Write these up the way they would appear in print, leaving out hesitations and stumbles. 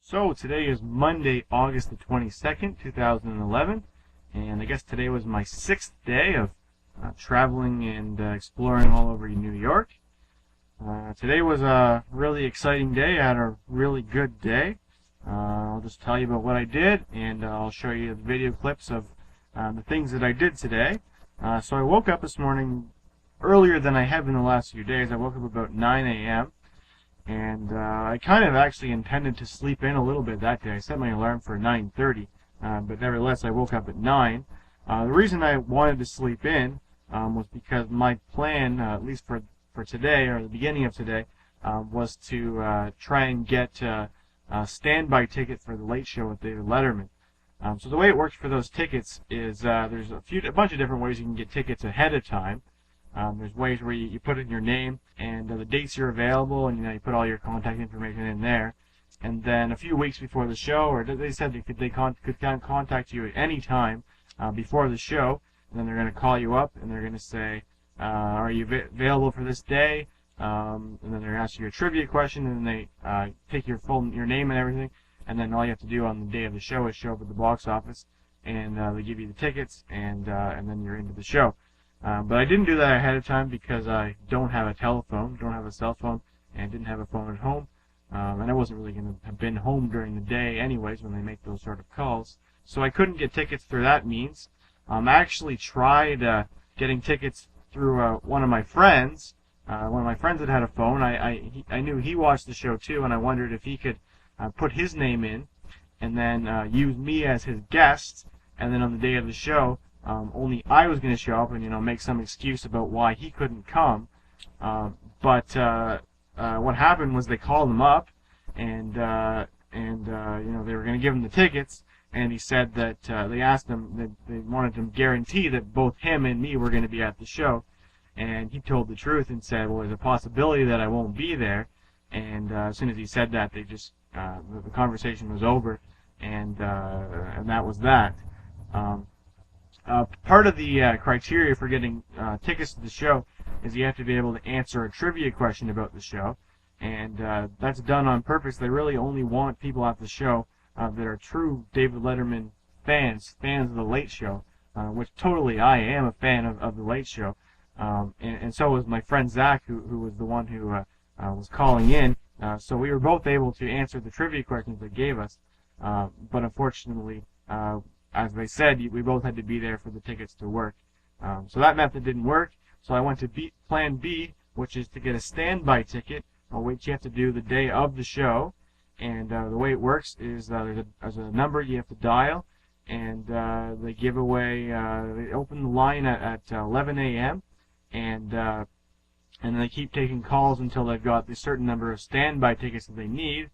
So today is Monday, August the 22nd, 2011, and I guess today was my 6th day of traveling and exploring all over New York. Today was a really exciting day. I had a really good day. I'll just tell you about what I did, and I'll show you the video clips of the things that I did today. So I woke up this morning earlier than I have in the last few days. I woke up about 9 a.m. And I kind of actually intended to sleep in a little bit that day. I set my alarm for 9:30, but nevertheless I woke up at 9. The reason I wanted to sleep in was because my plan, at least for today, or the beginning of today, was to try and get a standby ticket for the Late Show with David Letterman. So the way it works for those tickets is there's a bunch of different ways you can get tickets ahead of time. There's ways where you put in your name and the dates you're available, and you put all your contact information in there. And then a few weeks before the show, or they said they could contact you at any time before the show, and then they're going to call you up and they're going to say, are you available for this day? And then they're going to ask you a trivia question, and then they take your name and everything, and then all you have to do on the day of the show is show up at the box office, and they give you the tickets, and then you're into the show. But I didn't do that ahead of time because I don't have a telephone, don't have a cell phone, and didn't have a phone at home. And I wasn't really going to have been home during the day anyways when they make those sort of calls. So I couldn't get tickets through that means. I actually tried getting tickets through one of my friends. One of my friends that had a phone. I knew he watched the show too, and I wondered if he could put his name in and then use me as his guest, and then on the day of the show, only I was going to show up and make some excuse about why he couldn't come. But what happened was they called him up, and they were going to give him the tickets, and he said that they asked him that they wanted him to guarantee that both him and me were going to be at the show, and he told the truth and said, well, there's a possibility that I won't be there. And as soon as he said that, they just the conversation was over, and that was that. Part of the criteria for getting tickets to the show is you have to be able to answer a trivia question about the show, and that's done on purpose. They really only want people at the show that are true David Letterman fans of the Late Show, which totally I am a fan of the Late Show, and so was my friend Zach, who was the one who was calling in. So we were both able to answer the trivia questions they gave us, but unfortunately, as they said, we both had to be there for the tickets to work. So that method didn't work. So I went to Plan B, which is to get a standby ticket, which you have to do the day of the show. And the way it works is there's a number you have to dial, and they give away. They open the line at 11 a.m. and then they keep taking calls until they've got the certain number of standby tickets that they need.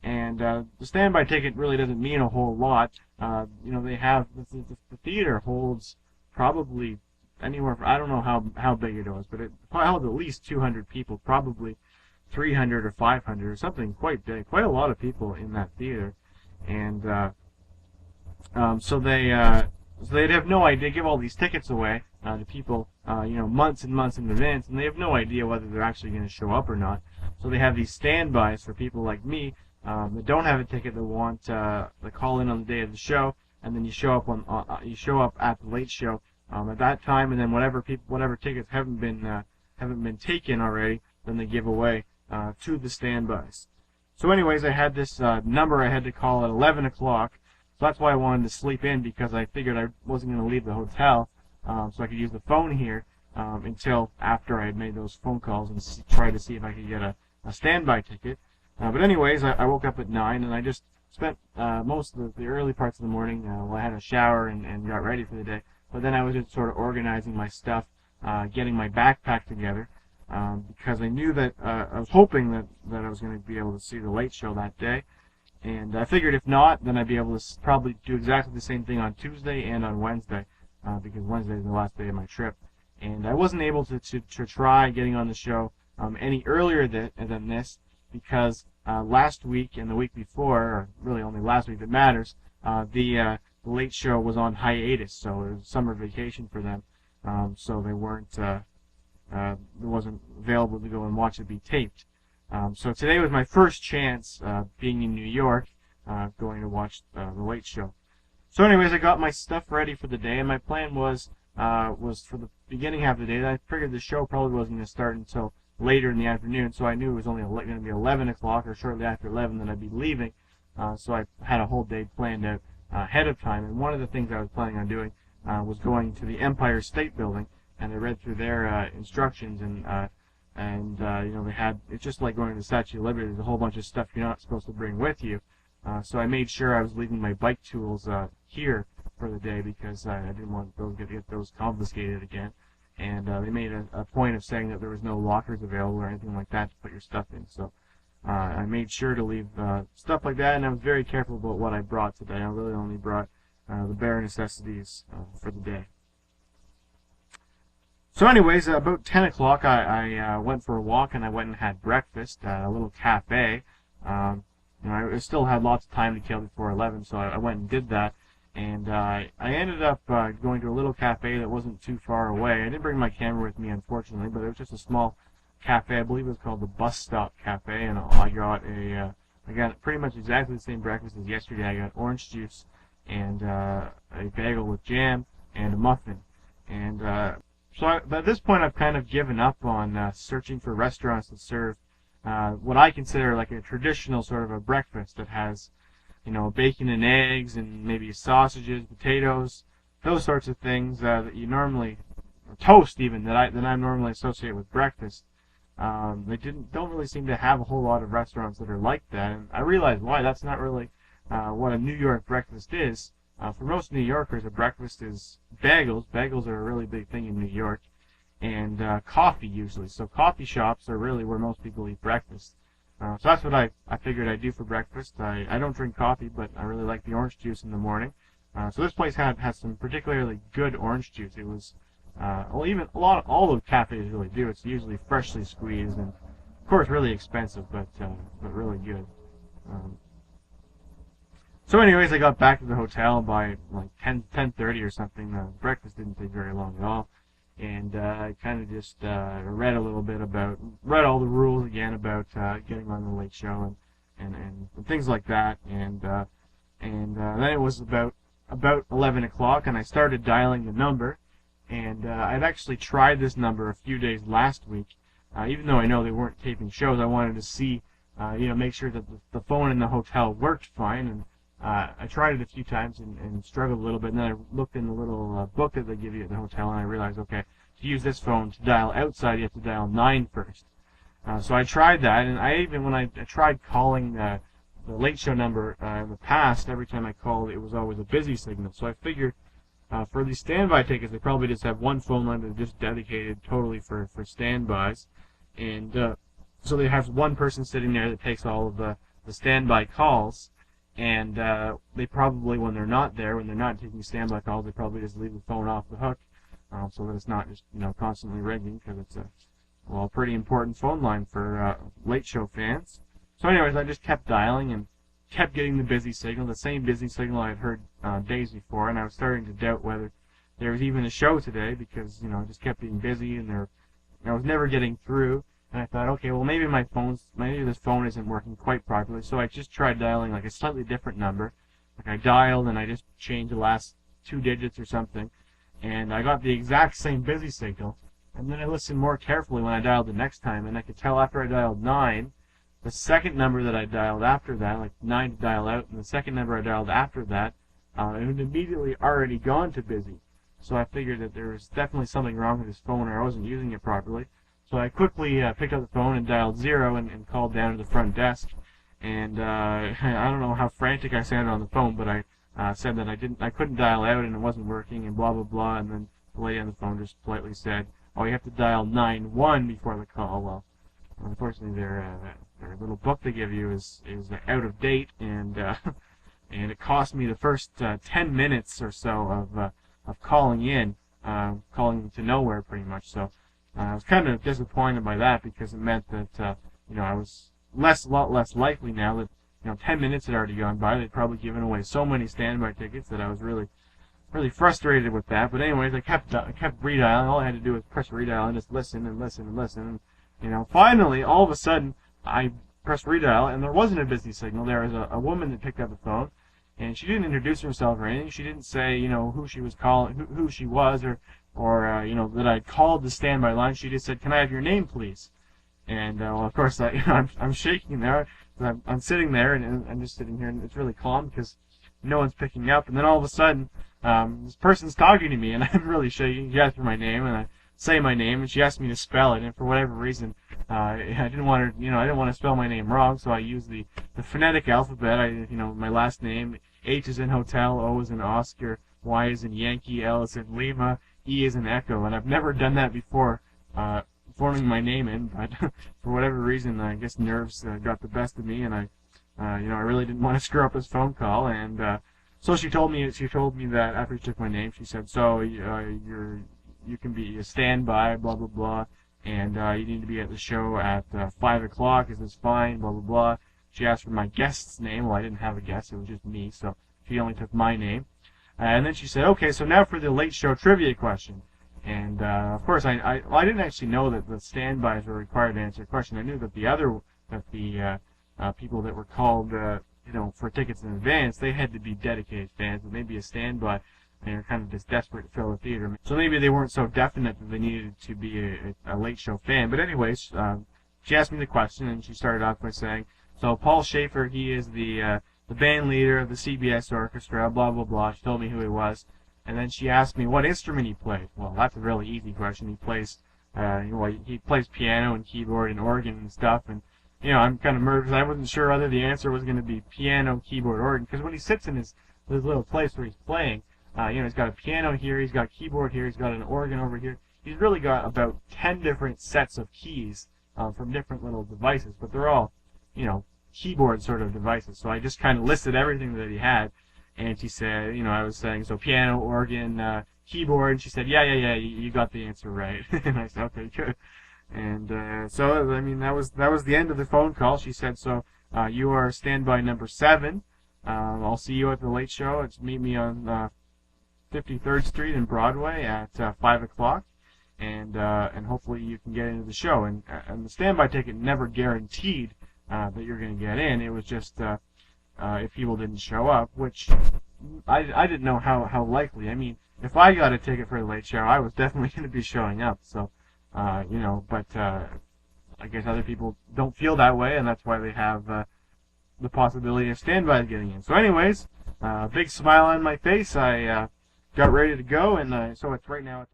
And the standby ticket really doesn't mean a whole lot. They have the theater holds probably anywhere from, I don't know how big it was, but it probably held at least 200 people, probably 300 or 500 or something quite big, quite a lot of people in that theater. And so they'd have no idea. They give all these tickets away to people, months and months in advance, and they have no idea whether they're actually going to show up or not. So they have these standbys for people like me that don't have a ticket, that want to call in on the day of the show, and then you show up at the Late Show at that time, and then whatever tickets haven't been taken already, then they give away to the standbys. So anyways, I had this number I had to call at 11 o'clock, so that's why I wanted to sleep in, because I figured I wasn't going to leave the hotel, so I could use the phone here until after I had made those phone calls and try to see if I could get a standby ticket. But anyways, I woke up at 9, and I just spent most of the early parts of the morning, I had a shower and got ready for the day. But then I was just sort of organizing my stuff, getting my backpack together, because I knew that, I was hoping that I was going to be able to see the Late Show that day. And I figured if not, then I'd be able to probably do exactly the same thing on Tuesday and on Wednesday, because Wednesday is the last day of my trip. And I wasn't able to try getting on the show any earlier than this, because last week and the week before, or really only last week that matters, the Late Show was on hiatus, so it was summer vacation for them, so they weren't, it wasn't available to go and watch it be taped. So today was my first chance, being in New York, going to watch the Late Show. So anyways, I got my stuff ready for the day, and my plan was for the beginning half of the day. I figured the show probably wasn't going to start until later in the afternoon, so I knew it was only going to be 11 o'clock or shortly after 11 that I'd be leaving. So I had a whole day planned out ahead of time, and one of the things I was planning on doing was going to the Empire State Building, and I read through their instructions, and they had, it's just like going to the Statue of Liberty. There's a whole bunch of stuff you're not supposed to bring with you. So I made sure I was leaving my bike tools here for the day because I didn't want those to get those confiscated again. And they made a point of saying that there was no lockers available or anything like that to put your stuff in. So I made sure to leave stuff like that, and I was very careful about what I brought today. I really only brought the bare necessities for the day. So anyways, about 10 o'clock I went for a walk, and I went and had breakfast at a little cafe. I still had lots of time to kill before 11, so I went and did that. And I ended up going to a little cafe that wasn't too far away. I didn't bring my camera with me, unfortunately, but it was just a small cafe. I believe it was called the Bus Stop Cafe, and I got pretty much exactly the same breakfast as yesterday. I got orange juice and a bagel with jam and a muffin. And so at this point, I've kind of given up on searching for restaurants that serve what I consider like a traditional sort of a breakfast that has, bacon and eggs and maybe sausages, potatoes, those sorts of things that you normally, toast even, that I normally associate with breakfast. They don't really seem to have a whole lot of restaurants that are like that, and I realize why. That's not really what a New York breakfast is. For most New Yorkers, a breakfast is bagels. Bagels are a really big thing in New York, and coffee usually. So coffee shops are really where most people eat breakfast. So that's what I figured I'd do for breakfast. I don't drink coffee, but I really like the orange juice in the morning. So this place had some particularly good orange juice. It was, even all the cafes really do. It's usually freshly squeezed and, of course, really expensive, but really good. So anyways, I got back to the hotel by like 10:30 or something. Breakfast didn't take very long at all. And I kind of just read all the rules again about getting on the Late Show and things like that. And then it was about 11 o'clock, and I started dialing the number. And I'd actually tried this number a few days last week. Even though I know they weren't taping shows, I wanted to see, make sure that the phone in the hotel worked fine. And I tried it a few times and struggled a little bit, and then I looked in the little book that they give you at the hotel, and I realized, okay, to use this phone, to dial outside, you have to dial 9 first. So I tried that, and when I tried calling the Late Show number in the past, every time I called, it was always a busy signal. So I figured for these standby tickets, they probably just have one phone line that's just dedicated totally for standbys, and so they have one person sitting there that takes all of the standby calls. And they probably, when they're not taking standby calls, they probably just leave the phone off the hook, so that it's not just constantly ringing, because it's a pretty important phone line for Late Show fans. So anyways, I just kept dialing and kept getting the busy signal, the same busy signal I had heard days before, and I was starting to doubt whether there was even a show today, because I just kept being busy and I was never getting through. And I thought, okay, well, maybe this phone isn't working quite properly. So I just tried dialing like a slightly different number. Like I dialed and I just changed the last 2 digits or something, and I got the exact same busy signal. And then I listened more carefully when I dialed the next time, and I could tell after I dialed 9, the second number that I dialed after that, like 9 to dial out, and the second number I dialed after that, it had immediately already gone to busy. So I figured that there was definitely something wrong with this phone, or I wasn't using it properly. So I quickly picked up the phone and dialed 0 and called down to the front desk. And I don't know how frantic I sounded on the phone, but I said that I couldn't dial out and it wasn't working and blah blah blah. And then the lady on the phone just politely said, "Oh, you have to dial 91 before the call." Well, unfortunately, their little book they give you is out of date, and it cost me the first 10 minutes or so of calling in, calling to nowhere pretty much. So. I was kind of disappointed by that, because it meant that I was a lot less likely now that 10 minutes had already gone by. They'd probably given away so many standby tickets that I was really frustrated with that. But anyways, I kept redialing. All I had to do was press redial and just listen and listen and listen. And finally, all of a sudden, I pressed redial, and there wasn't a busy signal. There was a woman that picked up the phone, and she didn't introduce herself or anything. She didn't say, who she was calling, who she was, or that I'd called the standby line. She just said, "Can I have your name, please?" And well, of course, I'm shaking there. I'm sitting there, and I'm just sitting here, and it's really calm because no one's picking up. And then all of a sudden, this person's talking to me, and I'm really shaking. She asked for my name, and I say my name, and she asked me to spell it. And for whatever reason, I didn't want to, I didn't want to spell my name wrong, so I used the phonetic alphabet. My last name: H is in hotel, O is in Oscar, Y is in Yankee, L is in Lima, E is in Echo. And I've never done that before, forming my name in, but for whatever reason, I guess nerves got the best of me, and I really didn't want to screw up this phone call. And so she told me that after she took my name, she said, "So you can be a standby, blah blah blah, and you need to be at the show at 5 o'clock. Is this fine? Blah blah blah." She asked for my guest's name. Well, I didn't have a guest; it was just me, so she only took my name. And then she said, "Okay, so now for the late show trivia question." And of course, I didn't actually know that the standbys were required to answer a question. I knew that the people that were called, for tickets in advance, they had to be dedicated fans, and maybe a standby, and they're kind of just desperate to fill the theater. So maybe they weren't so definite that they needed to be a late show fan. But anyways, she asked me the question, and she started off by saying, "So Paul Schaefer, he is the band leader of the CBS Orchestra, blah blah blah." She told me who he was. And then she asked me what instrument he played. Well, that's a really easy question. He plays, he plays piano and keyboard and organ and stuff. And I'm kind of nervous. I wasn't sure whether the answer was going to be piano, keyboard, organ. Because when he sits in his little place where he's playing, he's got a piano here, he's got a keyboard here, he's got an organ over here. He's really got about 10 different sets of keys from different little devices, but they're all, keyboard sort of devices. So I just kind of listed everything that he had. And she said, I was saying, so piano, organ, keyboard. And she said, yeah, you got the answer right. And I said, okay, good. And so, that was the end of the phone call. She said, so you are standby number 7. I'll see you at the late show. It's meet me on 53rd Street and Broadway at 5 o'clock. And hopefully you can get into the show. And the standby ticket never guaranteed that you're going to get in. It was just if people didn't show up, which I didn't know how likely. I mean, if I got a ticket for the late show, I was definitely going to be showing up. So, but I guess other people don't feel that way, and that's why they have the possibility of standbys getting in. So anyways, big smile on my face. I got ready to go, and so it's right now.